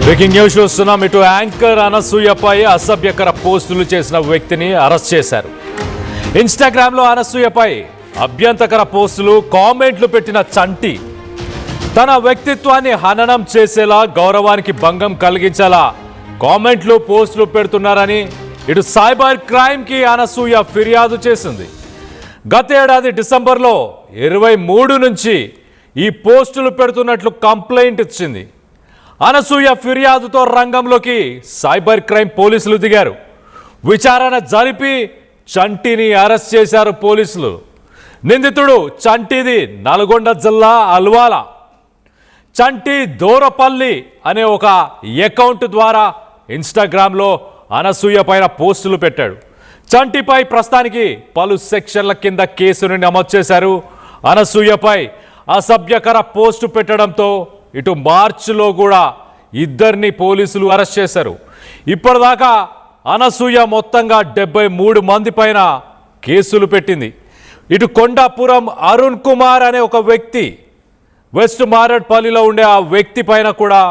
Breaking news చూస్తున్నాం. ఇటు anchor అనసూయపై అసభ్యకర పోస్టులు చేసిన వ్యక్తిని అరెస్ట్ చేశారు. ఇన్స్టాగ్రామ్లో అనసూయపై అభ్యంతరకర పోస్టులు, కామెంట్లు పెట్టిన చంటి తన వ్యక్తిత్వాన్ని హననం చేసేలా, గౌరవానికి భంగం కలిగించేలా కామెంట్లు, పోస్టులు పెడుతున్నారని ఇటు సైబర్ క్రైమ్కి అనసూయ ఫిర్యాదు చేసింది. గత ఏడాది డిసెంబర్లో 23 నుంచి ఈ పోస్టులు పెడుతున్నట్లు కంప్లైంట్ ఇచ్చింది. అనసూయ ఫిర్యాదుతో రంగంలోకి సైబర్ క్రైమ్ పోలీసులు దిగారు. విచారణ జరిపి చంటిని అరెస్ట్ చేశారు పోలీసులు. నిందితుడు చంటిది నల్గొండ జిల్లా అల్వాల. చంటి దూరపల్లి అనే ఒక అకౌంట్ ద్వారా ఇన్స్టాగ్రామ్లో అనసూయ పైన పోస్టులు పెట్టాడు. చంటిపై ప్రస్తుతానికి పలు సెక్షన్ల కింద కేసును నమోదు చేశారు. అనసూయపై అసభ్యకర పోస్టు పెట్టడంతో ఇటు మార్చిలో కూడా ఇద్దరిని పోలీసులు అరెస్ట్ చేశారు. ఇప్పటిదాకా అనసూయ మొత్తంగా 73 మంది పైన కేసులు పెట్టింది. ఇటు కొండాపురం అరుణ్ కుమార్ అనే ఒక వ్యక్తి, వెస్ట్ మారేడ్పల్లిలో ఉండే ఆ వ్యక్తి పైన కూడా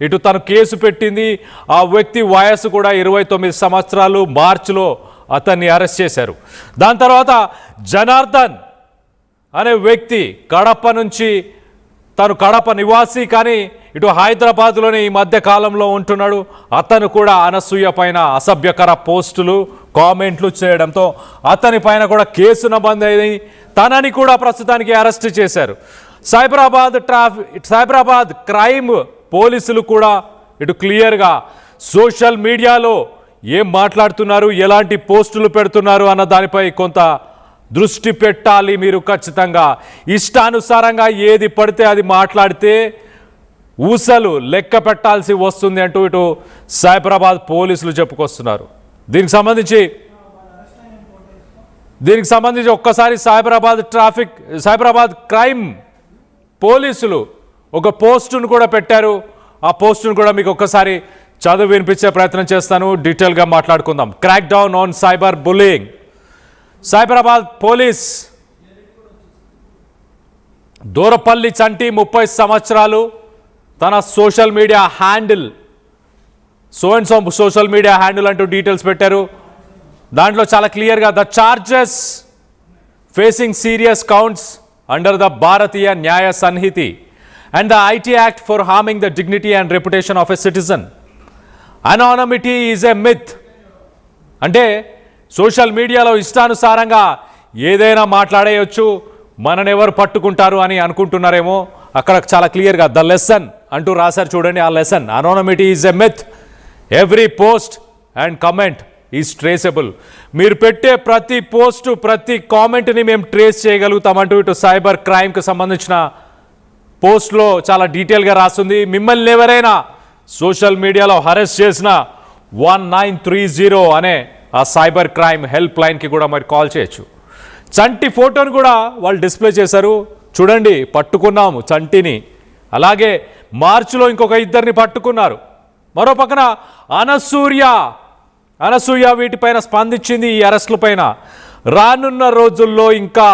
ఇటు తను కేసు పెట్టింది. ఆ వ్యక్తి వయసు కూడా 29 సంవత్సరాలు. మార్చిలో అతన్ని అరెస్ట్ చేశారు. దాని తర్వాత జనార్దన్ అనే వ్యక్తి కడప నుంచి, తను కడప నివాసి కానీ ఇటు హైదరాబాద్లోనే ఈ మధ్య కాలంలో ఉంటున్నాడు. అతను కూడా అనసూయ పైన అసభ్యకర పోస్టులు, కామెంట్లు చేయడంతో అతని పైన కూడా కేసు నమోదైంది. తనని కూడా ప్రస్తుతానికి అరెస్ట్ చేశారు. సైబరాబాద్ క్రైమ్ పోలీసులు కూడా ఇటు క్లియర్గా సోషల్ మీడియాలో ఏం మాట్లాడుతున్నారు, ఎలాంటి పోస్టులు పెడుతున్నారు అన్న దానిపై కొంత దృష్టి పెట్టాలి. మీరు ఖచ్చితంగా ఇష్టానుసారంగా ఏది పడితే అది మాట్లాడితే ఊసలు లెక్క పెట్టాల్సి వస్తుంది అంటూ ఇటు సైబరాబాద్ పోలీసులు చెప్పుకొస్తున్నారు. దీనికి సంబంధించి ఒక్కసారి సైబరాబాద్ క్రైమ్ పోలీసులు ఒక పోస్టును కూడా పెట్టారు. ఆ పోస్టును కూడా మీకు ఒక్కసారి చదువు వినిపించే ప్రయత్నం చేస్తాను. డీటెయిల్గా మాట్లాడుకుందాం. Crack down on cyber bullying. Cyberabad police Durapalli Chanti 30 సంవత్సరాలు తన social media handle social media handle అంటూ డీటెయిల్స్ పెట్టారు. దాంట్లో చాలా క్లియర్గా the charges facing serious counts under the Bharatiya Nyaya Sanhita and the IT act for harming the dignity and reputation of a citizen. Anonymity is a myth. అంటే social మీడియాలో ఇష్టానుసారంగా ఏదైనా మాట్లాడేయచ్చు, మనని ఎవరు పట్టుకుంటారు అని అనుకుంటున్నారేమో. అక్కడ చాలా క్లియర్గా ద లెసన్ అంటూ రాశారు చూడండి. ఆ lesson anonymity is a myth. Every post and comment is traceable. మీరు పెట్టే ప్రతి పోస్టు, ప్రతి కామెంట్ని మేము ట్రేస్ చేయగలుగుతామంటూ ఇటు సైబర్ క్రైమ్కి సంబంధించిన పోస్ట్లో చాలా డీటెయిల్గా రాస్తుంది. మిమ్మల్ని ఎవరైనా సోషల్ మీడియాలో హరెస్ట్ చేసిన 1930 అనే ఆ సైబర్ క్రైమ్ హెల్ప్ లైన్కి కూడా మరి కాల్ చేయొచ్చు. చంటి ఫోటోను కూడా వాళ్ళు డిస్ప్లే చేశారు చూడండి. పట్టుకున్నాము చంటిని. అలాగే మార్చిలో ఇంకొక ఇద్దరిని పట్టుకున్నారు. మరో పక్కన అనసూయ వీటిపైన స్పందించింది. ఈ అరెస్టుల పైన రానున్న రోజుల్లో ఇంకా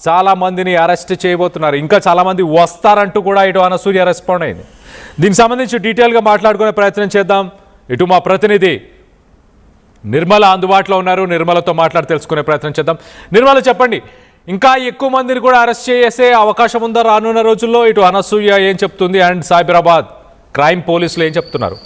చాలామందిని అరెస్ట్ చేయబోతున్నారు, ఇంకా చాలామంది వస్తారంటూ కూడా ఇటు అనసూయ రెస్పాండ్ అయింది. దీనికి సంబంధించి డీటెయిల్గా మాట్లాడుకునే ప్రయత్నం చేద్దాం. ఇటు మా ప్రతినిధి నిర్మల అందుబాటులో ఉన్నారు. నిర్మలతో మాట్లాడి తెలుసుకునే ప్రయత్నం చేద్దాం. నిర్మల, చెప్పండి, ఇంకా ఎక్కువ మందిని కూడా అరెస్ట్ చేసే అవకాశం ఉందా రానున్న రోజుల్లో? ఇటు అనసూయ ఏం చెప్తుంది అండ్ సైబరాబాద్ క్రైమ్ పోలీసులు ఏం చెప్తున్నారు?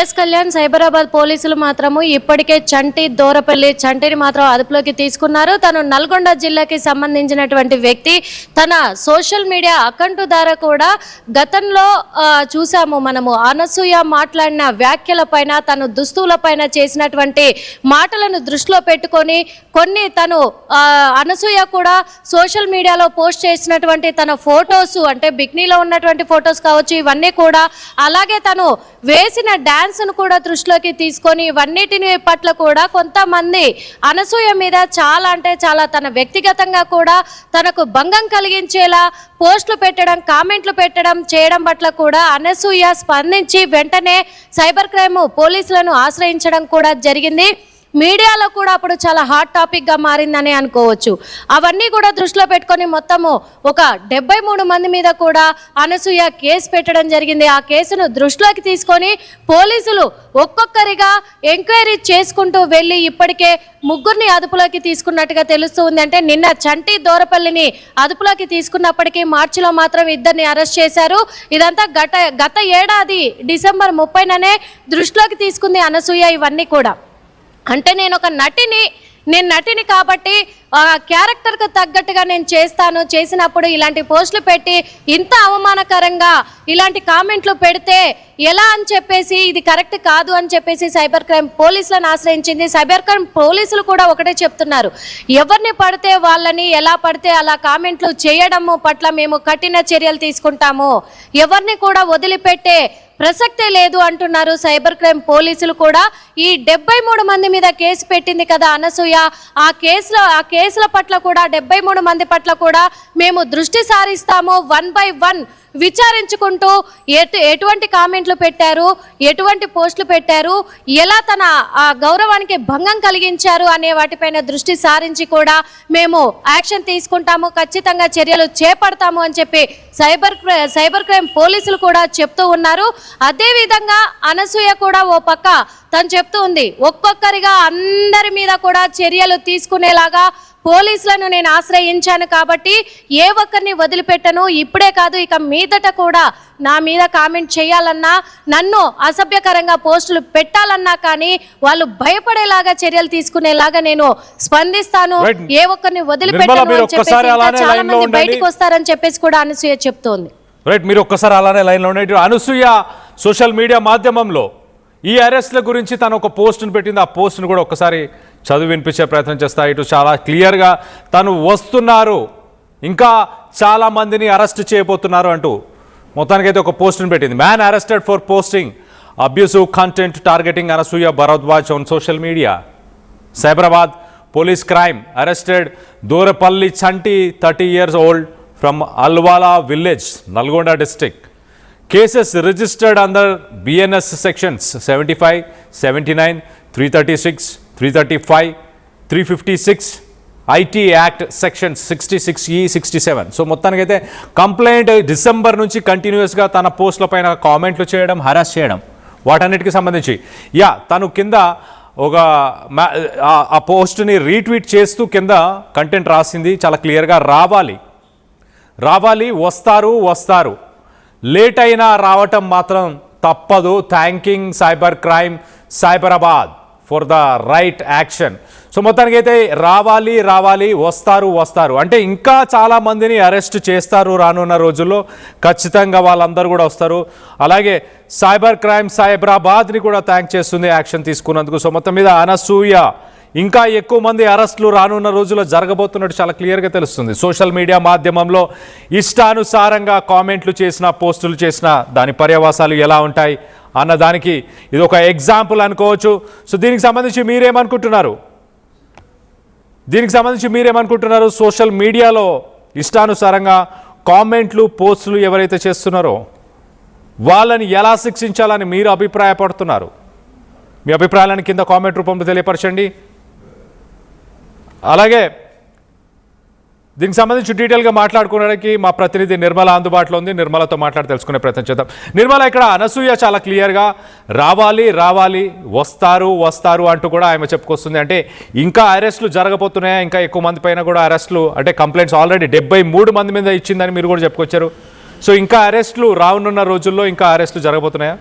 ఎస్ కళ్యాణ్, సైబరాబాద్ పోలీసులు మాత్రము ఇప్పటికే చంటిని మాత్రం అదుపులోకి తీసుకున్నారు. తను నల్గొండ జిల్లాకి సంబంధించినటువంటి వ్యక్తి. తన సోషల్ మీడియా అకౌంట్ ద్వారా కూడా గతంలో చూసాము మనము అనసూయ మాట్లాడిన వ్యాఖ్యల పైన, తను దుస్తువుల పైన చేసినటువంటి మాటలను దృష్టిలో పెట్టుకొని కొన్ని తను అనసూయ కూడా సోషల్ మీడియాలో పోస్ట్ చేసినటువంటి తన ఫొటోస్, అంటే బిక్నీలో ఉన్నటువంటి ఫొటోస్ కావచ్చు, ఇవన్నీ కూడా, అలాగే తను వేసిన డాన్స్ను కూడా దృష్టిలోకి తీసుకొని ఇవన్నిటిని పట్ల కూడా కొంతమంది అనసూయ మీద చాలా అంటే చాలా తన వ్యక్తిగతంగా కూడా తనకు భంగం కలిగించేలా పోస్టులు పెట్టడం, కామెంట్లు పెట్టడం చేయడం పట్ల కూడా అనసూయ స్పందించి వెంటనే సైబర్ క్రైమ్ పోలీసులను ఆశ్రయించడం కూడా జరిగింది. మీడియాలో కూడా అప్పుడు చాలా హాట్ టాపిక్గా మారిందని అనుకోవచ్చు. అవన్నీ కూడా దృష్టిలో పెట్టుకొని మొత్తము ఒక 73 మంది మీద కూడా అనసూయ కేసు పెట్టడం జరిగింది. ఆ కేసును దృష్టిలోకి తీసుకొని పోలీసులు ఒక్కొక్కరిగా ఎంక్వైరీ చేసుకుంటూ వెళ్ళి ఇప్పటికే ముగ్గురిని అదుపులోకి తీసుకున్నట్టుగా తెలుస్తూ ఉంది. అంటే నిన్న చంటి దోరపల్లిని అదుపులోకి తీసుకున్నప్పటికీ మార్చిలో మాత్రం ఇద్దరిని అరెస్ట్ చేశారు. ఇదంతా గత ఏడాది డిసెంబర్ 30నే దృష్టిలోకి తీసుకుంది అనసూయ. ఇవన్నీ కూడా అంటే నేను నటిని కాబట్టి క్యారెక్టర్కి తగ్గట్టుగా నేను చేసినప్పుడు ఇలాంటి పోస్టులు పెట్టి ఇంత అవమానకరంగా ఇలాంటి కామెంట్లు పెడితే ఎలా అని చెప్పేసి ఇది కరెక్ట్ కాదు అని చెప్పేసి సైబర్ క్రైమ్ పోలీసులను ఆశ్రయించింది. సైబర్ క్రైమ్ పోలీసులు కూడా ఒకటే చెప్తున్నారు, ఎవరిని పడితే వాళ్ళని ఎలా పడితే అలా కామెంట్లు చేయడము పట్ల మేము కఠిన చర్యలు తీసుకుంటాము, ఎవరిని కూడా వదిలిపెట్టే ప్రసక్తే లేదు అంటున్నారు సైబర్ క్రైమ్ పోలీసులు కూడా. ఈ 73 మంది మీద కేసు పెట్టింది కదా అనసూయ, ఆ కేసుల పట్ల కూడా 73 మంది పట్ల కూడా మేము దృష్టి సారిస్తాము. 1 by 1 విచారించుకుంటూ ఎటువంటి కామెంట్లు పెట్టారు, ఎటువంటి పోస్టులు పెట్టారు, ఎలా తన ఆ గౌరవానికి భంగం కలిగించారు అనే వాటిపైన దృష్టి సారించి కూడా మేము యాక్షన్ తీసుకుంటాము, ఖచ్చితంగా చర్యలు చేపడతాము అని చెప్పి సైబర్ క్రైమ్ పోలీసులు కూడా చెప్తూ ఉన్నారు. అదేవిధంగా అనసూయ కూడా ఓ పక్క తను చెప్తూ ఉంది, ఒక్కొక్కరిగా అందరి మీద కూడా చర్యలు తీసుకునేలాగా పోలీసులను నేను ఆశ్రయించాను కాబట్టి ఏ ఒక్కరిని వదిలిపెట్టను, ఇప్పుడే కాదు ఇక మీదట కూడా నా మీద కామెంట్ చేయాలన్నా, నన్ను అసభ్యకరంగా పోస్టులు పెట్టాలన్నా కానీ వాళ్ళు భయపడేలాగా చర్యలు తీసుకునేలాగా నేను స్పందిస్తాను, ఏ ఒక్కరిని వదిలిపెట్టను అని చెప్పేసి చాలా మంది బయటకు వస్తారని చెప్పేసి కూడా అనసూయ చెప్తోంది. రైట్, మీరు ఒక్కసారి అలానే లైన్లో ఉండండి. అనసూయ సోషల్ మీడియా మాధ్యమంలో ఈ అరెస్ట్ల గురించి తను ఒక పోస్టును పెట్టింది. ఆ పోస్టును కూడా ఒక్కసారి చదివి వినిపించే ప్రయత్నం చేస్తా. ఇటు చాలా క్లియర్గా తను వస్తున్నారు, ఇంకా చాలా మందిని అరెస్ట్ చేయబోతున్నారు అంటూ మొత్తానికైతే ఒక పోస్టును పెట్టింది. Man arrested for posting abusive content targeting Anasuya Bharadwaj on social media. Cyberabad police crime arrested Durapalli Chanti 30 years old from Alwala village, Nalgonda district. Cases registered under BNS sections 75, 79, 336, 335, 356, IT Act sections 66E, 67. So మొత్తానికైతే complaint December నుంచి కంటిన్యూస్గా తన పోస్టుల పైన కామెంట్లు చేయడం, harass చేయడం, వాటన్నిటికి సంబంధించి తను కింద ఒక ఆ పోస్ట్ని రీట్వీట్ చేస్తూ కింద కంటెంట్ రాసింది చాలా క్లియర్గా. రావాలి వస్తారు, లేట్ అయినా రావటం మాత్రం తప్పదు. Thanking cyber crime Cyberabad for the right action. So మొత్తానికి అయితే రావాలి వస్తారు అంటే ఇంకా చాలా మందిని అరెస్ట్ చేస్తారు రానున్న రోజుల్లో, ఖచ్చితంగా వాళ్ళందరూ కూడా వస్తారు. అలాగే సైబర్ క్రైమ్ సైబరాబాద్ని కూడా థ్యాంక్ చేస్తుంది యాక్షన్ తీసుకున్నందుకు. సో మొత్తం మీద అనసూయ ఇంకా ఎక్కువ మంది అరెస్టులు రానున్న రోజుల్లో జరగబోతున్నట్టు చాలా క్లియర్గా తెలుస్తుంది. సోషల్ మీడియా మాధ్యమంలో ఇష్టానుసారంగా కామెంట్లు చేసిన, పోస్టులు చేసిన దాని పర్యవసాలు ఎలా ఉంటాయి అన్న దానికి ఇది ఒక ఎగ్జాంపుల్ అనుకోవచ్చు. సో దీనికి సంబంధించి మీరేమనుకుంటున్నారు? సోషల్ మీడియాలో ఇష్టానుసారంగా కామెంట్లు, పోస్టులు ఎవరైతే చేస్తున్నారో వాళ్ళని ఎలా శిక్షించాలని మీరు అభిప్రాయపడుతున్నారు? మీ అభిప్రాయాలను కింద కామెంట్ రూపంలో తెలియపరచండి. అలాగే దీనికి సంబంధించి డీటెయిల్గా మాట్లాడుకోవడానికి మా ప్రతినిధి నిర్మల అందుబాటులో ఉంది. నిర్మలతో మాట్లాడి తెలుసుకునే ప్రయత్నం చేద్దాం. నిర్మల, ఇక్కడ అనసూయ చాలా క్లియర్గా రావాలి వస్తారు అంటూ కూడా ఆమె చెప్పుకొస్తుంది. అంటే ఇంకా అరెస్టులు జరగబోతున్నాయా? ఇంకా ఎక్కువ మంది పైన కూడా అరెస్టులు, అంటే కంప్లైంట్స్ ఆల్రెడీ 73 మంది మీద ఇచ్చిందని మీరు కూడా చెప్పుకొచ్చారు. సో ఇంకా అరెస్టులు రానున్న రోజుల్లో ఇంకా అరెస్టులు జరగబోతున్నాయా?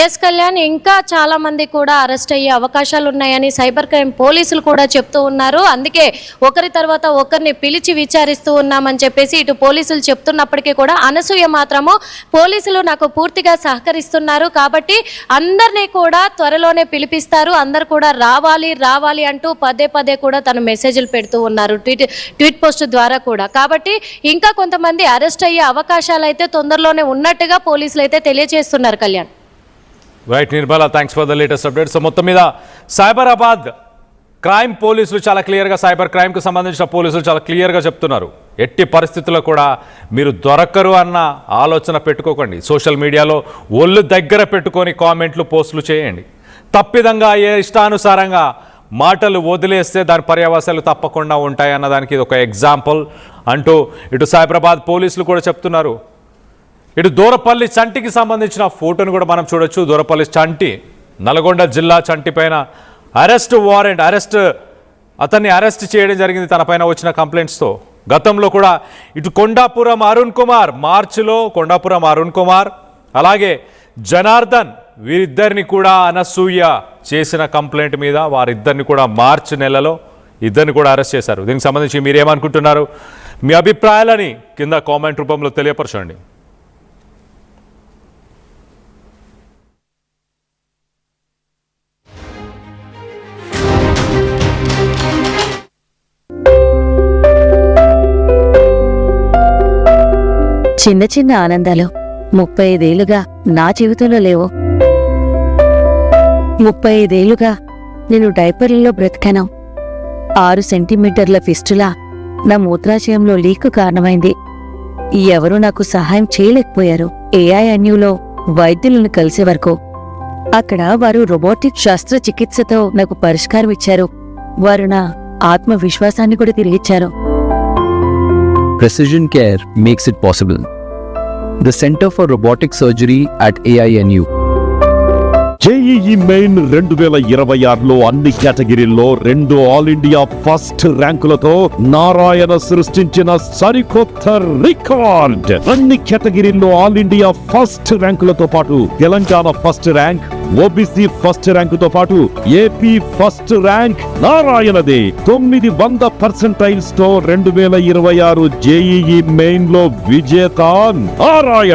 ఎస్ కళ్యాణ్, ఇంకా చాలా మంది కూడా అరెస్ట్ అయ్యే అవకాశాలు ఉన్నాయని సైబర్ క్రైమ్ పోలీసులు కూడా చెప్తూ ఉన్నారు. అందుకే ఒకరి తర్వాత ఒకరిని పిలిచి విచారిస్తూ ఉన్నామని చెప్పేసి ఇటు పోలీసులు చెప్తున్నప్పటికీ కూడా అనసూయ మాత్రము పోలీసులు నాకు పూర్తిగా సహకరిస్తున్నారు కాబట్టి అందరినీ కూడా త్వరలోనే పిలిపిస్తారు, అందరు కూడా రావాలి అంటూ పదే కూడా తను మెసేజ్లు పెడుతూ ఉన్నారు ట్వీట్ పోస్ట్ ద్వారా కూడా. కాబట్టి ఇంకా కొంతమంది అరెస్ట్ అయ్యే అవకాశాలు అయితే తొందరలోనే ఉన్నట్టుగా పోలీసులు అయితే తెలియజేస్తున్నారు. Kalyan, right Nirmala, thanks for the latest update. So మొత్తం మీద సైబరాబాద్ క్రైమ్ పోలీసులు చాలా క్లియర్గా, సైబర్ క్రైమ్కి సంబంధించిన పోలీసులు చాలా క్లియర్గా చెప్తున్నారు, ఎట్టి పరిస్థితుల్లో కూడా మీరు దొరకరు అన్న ఆలోచన పెట్టుకోకండి. సోషల్ మీడియాలో ఒళ్ళు దగ్గర పెట్టుకొని కామెంట్లు, పోస్టులు చేయండి. తప్పిదంగా ఇష్టానుసారంగా మాటలు వదిలేస్తే దాని పర్యవసాలు తప్పకుండా ఉంటాయి అన్నదానికి ఇది ఒక ఎగ్జాంపుల్ అంటూ ఇటు సైబరాబాద్ పోలీసులు కూడా చెప్తున్నారు. ఇటు దూరపల్లి చంటికి సంబంధించిన ఫోటోను కూడా మనం చూడొచ్చు. దూరపల్లి చంటి, నల్గొండ జిల్లా చంటి పైన అతన్ని అరెస్ట్ చేయడం జరిగింది తన పైన వచ్చిన కంప్లైంట్స్తో. గతంలో కూడా ఇటు కొండాపురం అరుణ్ కుమార్, మార్చిలో కొండాపురం అరుణ్ కుమార్ అలాగే జనార్దన్ వీరిద్దరిని కూడా అనసూయ చేసిన కంప్లైంట్ మీద వారిద్దరిని కూడా మార్చి నెలలో ఇద్దరిని కూడా అరెస్ట్ చేశారు. దీనికి సంబంధించి మీరేమనుకుంటున్నారు? మీ అభిప్రాయాలని కింద కామెంట్ రూపంలో తెలియపరచండి. చిన్న చిన్న ఆనందాలు 35 ఏళ్లుగా నా జీవితంలో లేవు. 35 ఏళ్లుగా నేను డైపర్లలో బ్రతికాను. 6 సెంటీమీటర్ల ఫిస్టులా నా మూత్రాశయంలో లీకు కారణమైంది. ఎవరూ నాకు సహాయం చేయలేకపోయారు. ఏఐఎన్యూలో వైద్యులను కలిసే వరకు అక్కడ వారు రోబోటిక్ శస్త్రచికిత్సతో నాకు పరిష్కారం ఇచ్చారు. వారు నా ఆత్మవిశ్వాసాన్ని కూడా తిరిగిచ్చారు. Precision Care makes it possible. The Center for Robotic Surgery at AINU. JEE main 2026లో అన్ని కేటగిరీల్లో 2 ఆల్ ఇండియా ఫస్ట్ ర్యాంకులతో నారాయణ సృష్టించిన సరికొత్త రికార్డ్. అన్ని కేటగిరీల్లో ఆల్ ఇండియా ఫస్ట్ ర్యాంకులతో పాటు Telangana first rank, OBC first ర్యాంకుతో పాటు ఏపీ ఫస్ట్ ర్యాంక్ నారాయణదే. 900% తో 2026 జేఈఈ మెయిన్ లో విజేత నారాయణ.